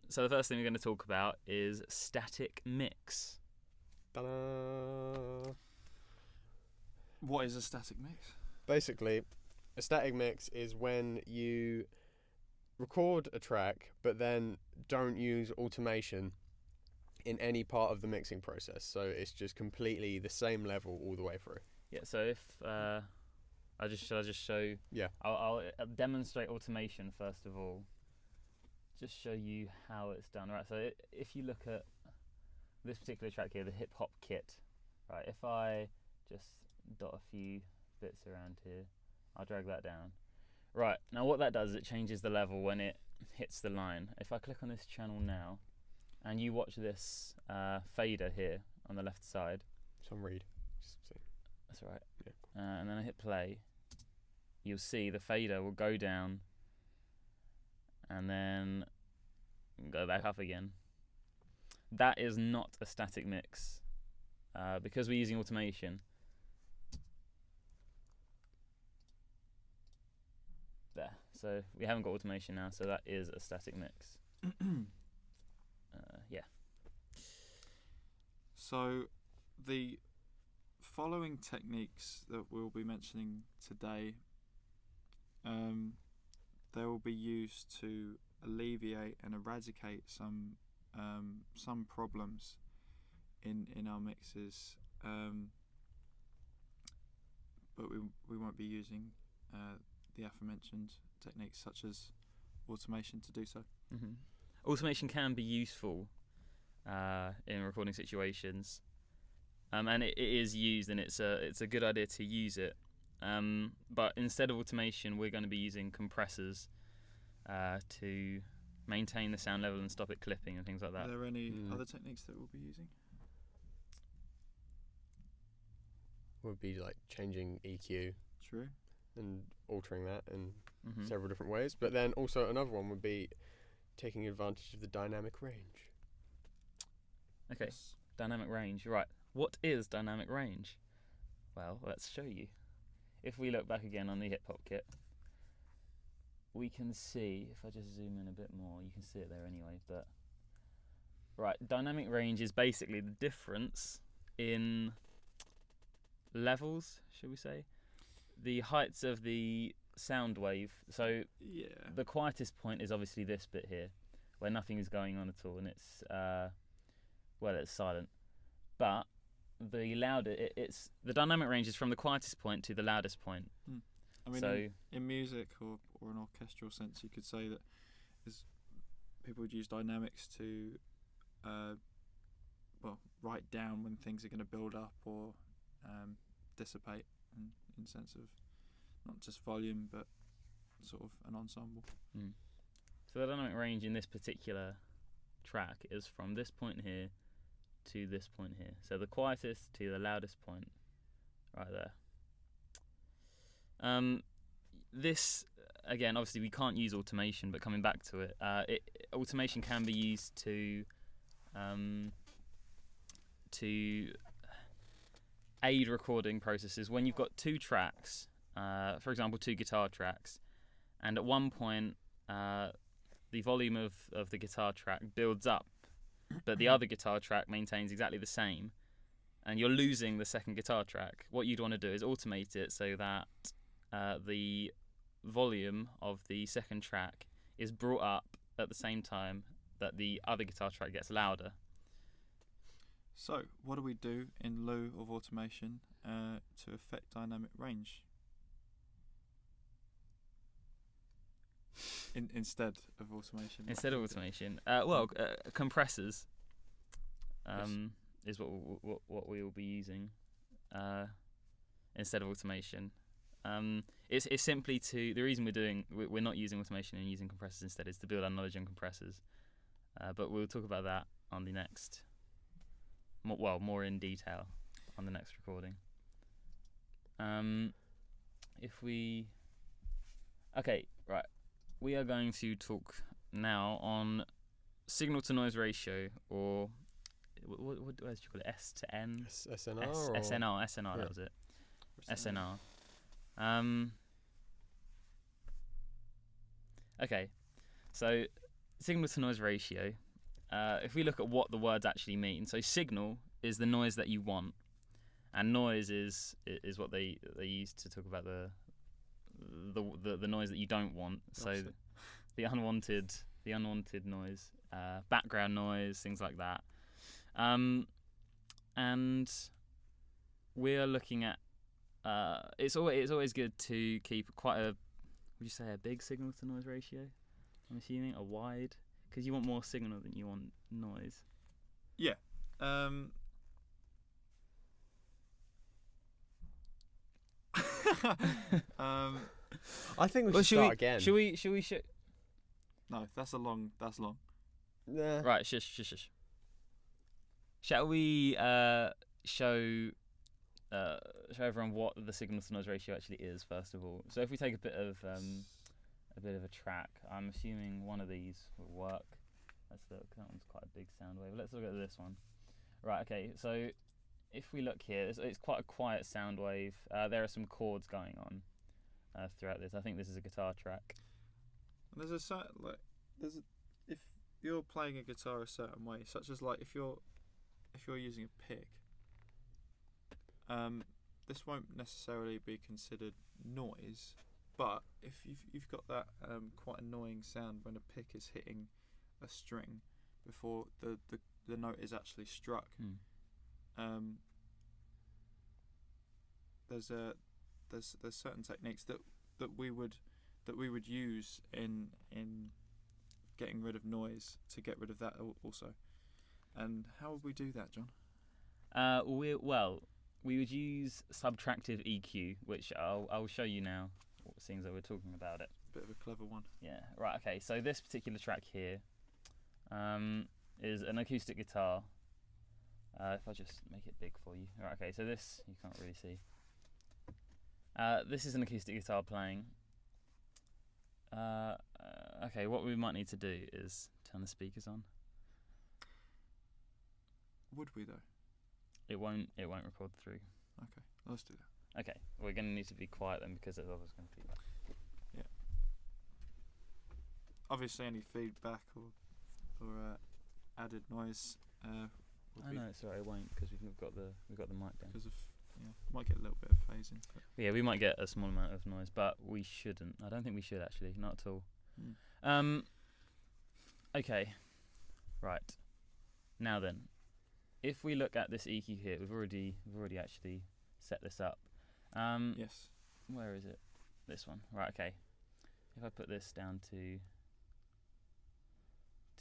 So the first thing we're going to talk about is static mix. Ta-da! What is a static mix? Basically, a static mix is when you record a track but then don't use automation in any part of the mixing process. So it's just completely the same level all the way through. Yeah. So if I just show. Yeah. I'll demonstrate automation first of all. Just show you how it's done. Right. So if you look at this particular track here, the hip hop kit. Right. If I just dot a few bits around here, I'll drag that down. Right. Now what that does is it changes the level when it hits the line. If I click on this channel now, and you watch this fader here on the left side. Some read. Just see. That's right. Yeah. And then I hit play. You'll see the fader will go down and then go back up again. That is not a static mix because we're using automation. There. So we haven't got automation now, so that is a static mix. Yeah. So the following techniques that we'll be mentioning today, they will be used to alleviate and eradicate some problems in our mixes, but we won't be using the aforementioned techniques such as automation to do so. Mm-hmm. Automation can be useful in recording situations, and it is used, and it's a good idea to use it. But instead of automation, we're going to be using compressors to maintain the sound level and stop it clipping and things like that. Are there any other techniques that we'll be using? Would be like changing EQ True. and altering that in Mm-hmm. several different ways. But then also another one would be taking advantage of the dynamic range. Okay, Yes. dynamic range. Right. What is dynamic range? Well, let's show you. If we look back again on the hip hop kit, we can see, if I just zoom in a bit more, you can see it there anyway, but right, dynamic range is basically the difference in levels, shall we say? The heights of the sound wave. So Yeah. the quietest point is obviously this bit here, where nothing is going on at all, and it's it's silent. But the louder it's the dynamic range is from the quietest point to the loudest point. I mean, So in music or an orchestral sense, you could say that people would use dynamics to write down when things are going to build up or dissipate in sense of not just volume but sort of an ensemble. So the dynamic range in this particular track is from this point here to this point here. So the quietest to the loudest point, right there. This, again, obviously we can't use automation, but coming back to it, automation can be used to aid recording processes when you've got two tracks, for example, two guitar tracks, and at one point the volume of the guitar track builds up, but the other guitar track maintains exactly the same, and you're losing the second guitar track. What you'd want to do is automate it so that the volume of the second track is brought up at the same time that the other guitar track gets louder. So, what do we do in lieu of automation to affect dynamic range? Instead of automation. Instead of automation, compressors is what we will be using instead of automation. It's simply the reason we're not using automation and using compressors instead is to build our knowledge on compressors. But we'll talk about that on the next. More in detail on the next recording. We are going to talk now on signal to noise ratio, or what did you call it? S to N? SNR? SNR, Yeah. that was it. SNR. Okay, so signal to noise ratio. If we look at what the words actually mean, so signal is the noise that you want, and noise is what they use to talk about the noise that you don't want. So Opposite. the unwanted noise, background noise, things like that. And we're looking at. It's always good to keep quite a. Would you say a big signal to noise ratio? I'm assuming a wide, because you want more signal than you want noise. Yeah. I think we Well, should start again. Should we? No, that's long. Nah. Right, shush. Shall we show everyone what the signal to noise ratio actually is first of all? So if we take a bit of a track, I'm assuming one of these will work. Let's look. That one's quite a big sound wave. Let's look at this one. Right. Okay. So if we look here, it's quite a quiet sound wave. There are some chords going on throughout this. I think this is a guitar track. And if you're playing a guitar a certain way, such as like if you're using a pick, this won't necessarily be considered noise, but if you've got that quite annoying sound when a pick is hitting a string before the note is actually struck. There's certain techniques that we would use in getting rid of noise to get rid of that also. And how would we do that, John? We would use subtractive EQ, which I'll show you now, seeing that we're talking about it. Bit of a clever one. Yeah, right, okay, so this particular track here is an acoustic guitar. If I just make it big for you. Right, okay, so this, you can't really see. This is an acoustic guitar playing. Okay, what we might need to do is turn the speakers on. Would we though? It won't record through. Okay, let's do that. Okay, we're going to need to be quiet then because there's always going to be feedback. Yeah. Obviously, any feedback or added noise would Oh be no, it's alright. It won't because we've got the mic down. because of might get a little bit of phasing. But Yeah, we might get a small amount of noise, but we shouldn't. I don't think we should actually, not at all. Okay, right. Now then, if we look at this EQ here, we've already actually set this up. yes. Where is it? This one. Right. Okay. If I put this down to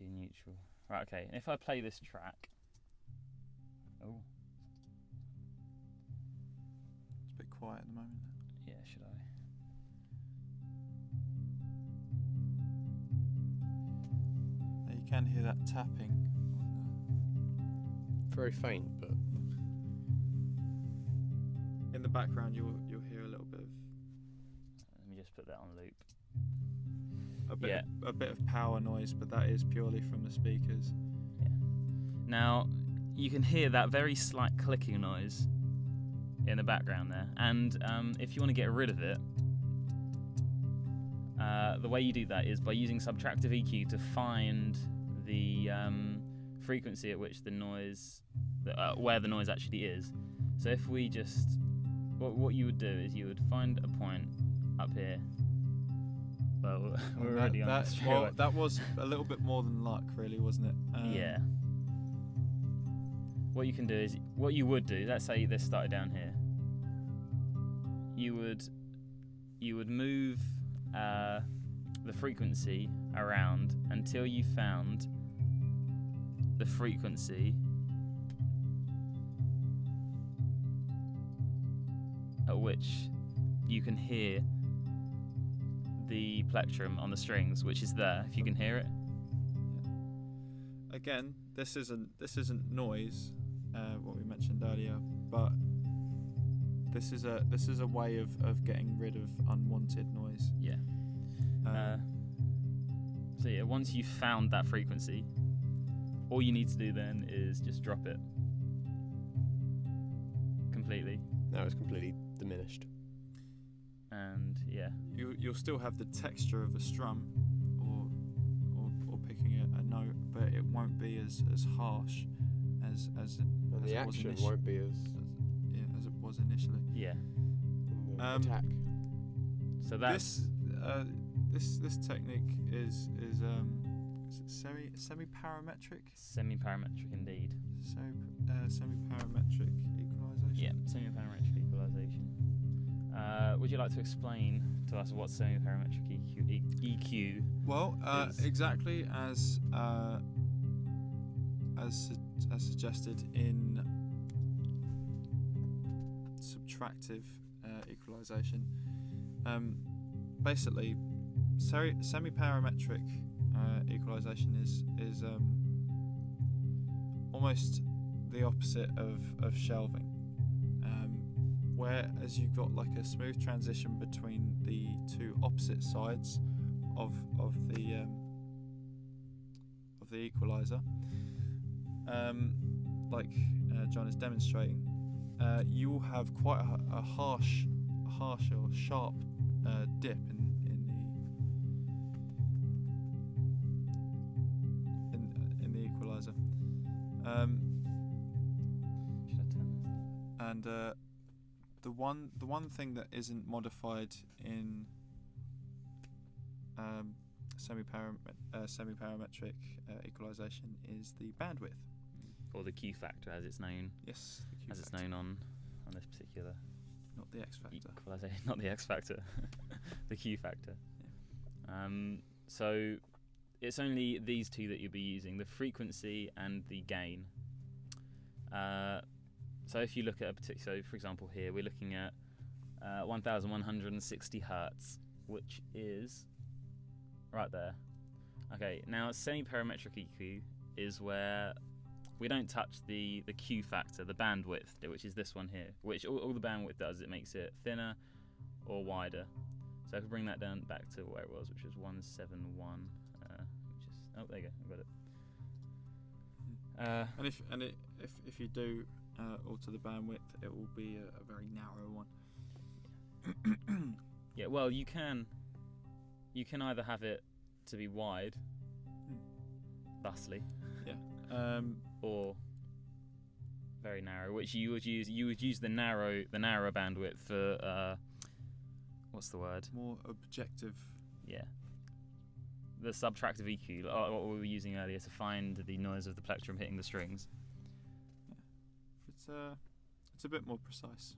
neutral. Right. Okay. And if I play this track. Oh. It's a bit quiet at the moment. Yeah. Should I? You can hear that tapping. Very faint, but In the background, you'll hear a little bit of Let me just put that on loop. a bit of power noise, but that is purely from the speakers. Yeah. Now, you can hear that very slight clicking noise in the background there, and if you want to get rid of it, the way you do that is by using subtractive EQ to find the frequency at which the noise, where the noise actually is. So if we just, what you would do is you would find a point up here. Well, we're already on this. That was a little bit more than luck, really, wasn't it? Yeah. What you can do is, what you would do, let's say this started down here. You would move the frequency around until you found the frequency at which you can hear the plectrum on the strings, which is there, if you can hear it. Again, this isn't noise, what we mentioned earlier, but this is a way of getting rid of unwanted noise. Yeah. So yeah, once you've found that frequency, all you need to do then is just drop it completely. now it's completely diminished. And yeah. You'll still have the texture of a strum or picking as harsh as And the it was action won't be as as it was initially. Yeah. in the Um, attack. So that's This technique is it semi-parametric? semi-parametric indeed. Semi-parametric equalization. Yeah, semi-parametric equalization. Would you like to explain to us what semi-parametric EQ? Well, is- exactly as suggested in subtractive equalization. Basically, semi-parametric equalization is almost the opposite of shelving, whereas you've got like a smooth transition between the two opposite sides of the equalizer, like John is demonstrating. You will have quite a harsh or sharp dip in the equalizer, Should I turn this? and the one thing that isn't modified in semi-parametric equalization is the bandwidth. Or the Q factor, as it's known, Yes, the Q as it's factor, known on this particular not the X factor. equalization, not the X factor, the Q factor. So it's only these two that you'll be using: the frequency and the gain. So if you look at a particular, so for example here we're looking at 1160 hertz, which is right there. Okay, now semi-parametric EQ is where we don't touch the Q factor, the bandwidth, which is this one here, which all the bandwidth does, it makes it thinner or wider. So I can bring that down back to where it was, which was 171. Oh, there you go, I've got it. And if you do alter the bandwidth, it will be a very narrow one. Yeah, well, you can either have it to be wide, thusly, or very narrow, which you would use the narrow bandwidth for what's the word? More objective. Yeah. The subtractive EQ, what we were using earlier to find the noise of the plectrum hitting the strings. It's a bit more precise.